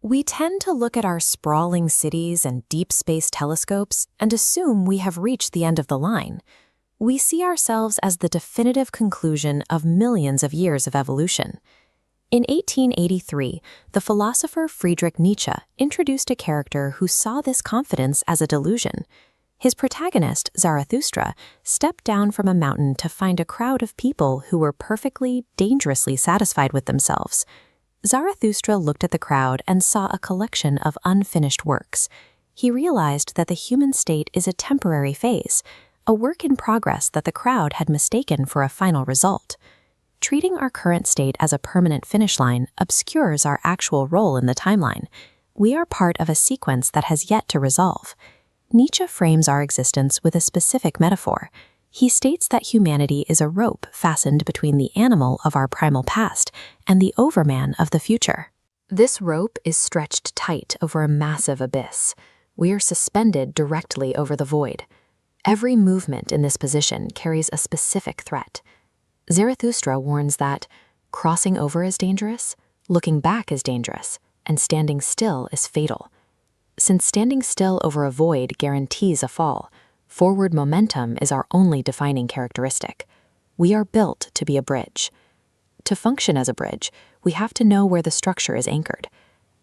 We tend to look at our sprawling cities and deep space telescopes and assume we have reached the end of the line. We see ourselves as the definitive conclusion of millions of years of evolution. In 1883, the philosopher Friedrich Nietzsche introduced a character who saw this confidence as a delusion. His protagonist, Zarathustra, stepped down from a mountain to find a crowd of people who were perfectly, dangerously satisfied with themselves. Zarathustra looked at the crowd and saw a collection of unfinished works. He realized that the human state is a temporary phase, a work in progress that the crowd had mistaken for a final result. Treating our current state as a permanent finish line obscures our actual role in the timeline. We are part of a sequence that has yet to resolve. Nietzsche frames our existence with a specific metaphor. He states that humanity is a rope fastened between the animal of our primal past and the overman of the future. This rope is stretched tight over a massive abyss. We are suspended directly over the void. Every movement in this position carries a specific threat. Zarathustra warns that crossing over is dangerous, looking back is dangerous, and standing still is fatal. Since standing still over a void guarantees a fall, forward momentum is our only defining characteristic. We are built to be a bridge. To function as a bridge, we have to know where the structure is anchored.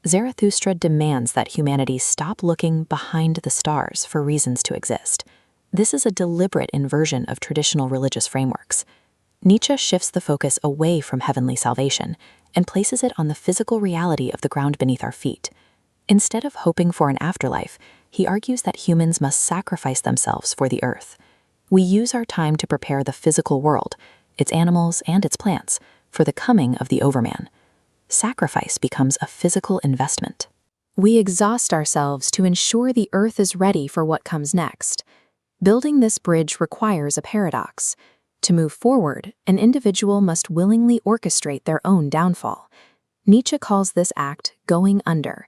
Zarathustra demands that humanity stop looking behind the stars for reasons to exist. This is a deliberate inversion of traditional religious frameworks. Nietzsche shifts the focus away from heavenly salvation and places it on the physical reality of the ground beneath our feet. Instead of hoping for an afterlife, he argues that humans must sacrifice themselves for the earth. We use our time to prepare the physical world, its animals and its plants, for the coming of the overman. Sacrifice becomes a physical investment. We exhaust ourselves to ensure the earth is ready for what comes next. Building this bridge requires a paradox. To move forward, an individual must willingly orchestrate their own downfall. Nietzsche calls this act going under.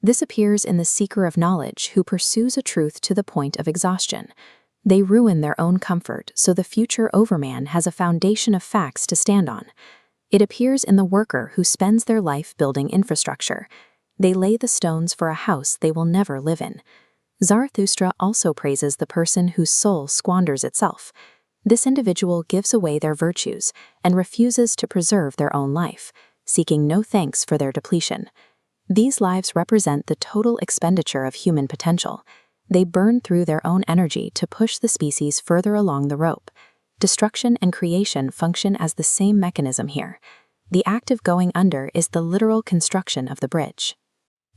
This appears in the seeker of knowledge who pursues a truth to the point of exhaustion. They ruin their own comfort so the future overman has a foundation of facts to stand on. It appears in the worker who spends their life building infrastructure. They lay the stones for a house they will never live in. Zarathustra also praises the person whose soul squanders itself. This individual gives away their virtues and refuses to preserve their own life, seeking no thanks for their depletion. These lives represent the total expenditure of human potential. They burn through their own energy to push the species further along the rope. Destruction and creation function as the same mechanism here. The act of going under is the literal construction of the bridge.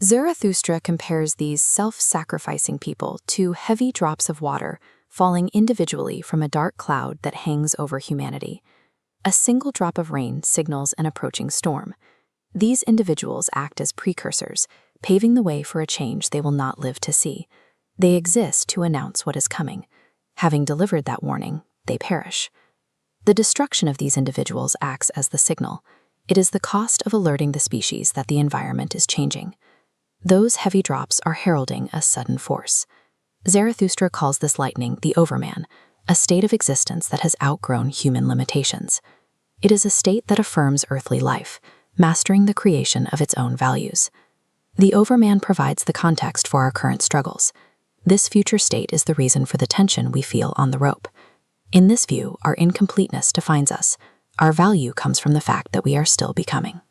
Zarathustra compares these self-sacrificing people to heavy drops of water falling individually from a dark cloud that hangs over humanity. A single drop of rain signals an approaching storm. These individuals act as precursors, paving the way for a change they will not live to see. They exist to announce what is coming. Having delivered that warning, they perish. The destruction of these individuals acts as the signal. It is the cost of alerting the species that the environment is changing. Those heavy drops are heralding a sudden force. Zarathustra calls this lightning the overman, a state of existence that has outgrown human limitations. It is a state that affirms earthly life, mastering the creation of its own values. The overman provides the context for our current struggles. This future state is the reason for the tension we feel on the rope. In this view, our incompleteness defines us. Our value comes from the fact that we are still becoming.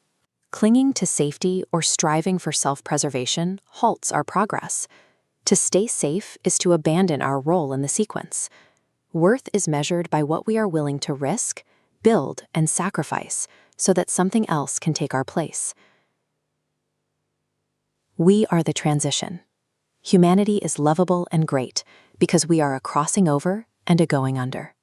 Clinging to safety or striving for self-preservation halts our progress. To stay safe is to abandon our role in the sequence. Worth is measured by what we are willing to risk, build, and sacrifice so that something else can take our place. We are the transition. Humanity is lovable and great because we are a crossing over and a going under.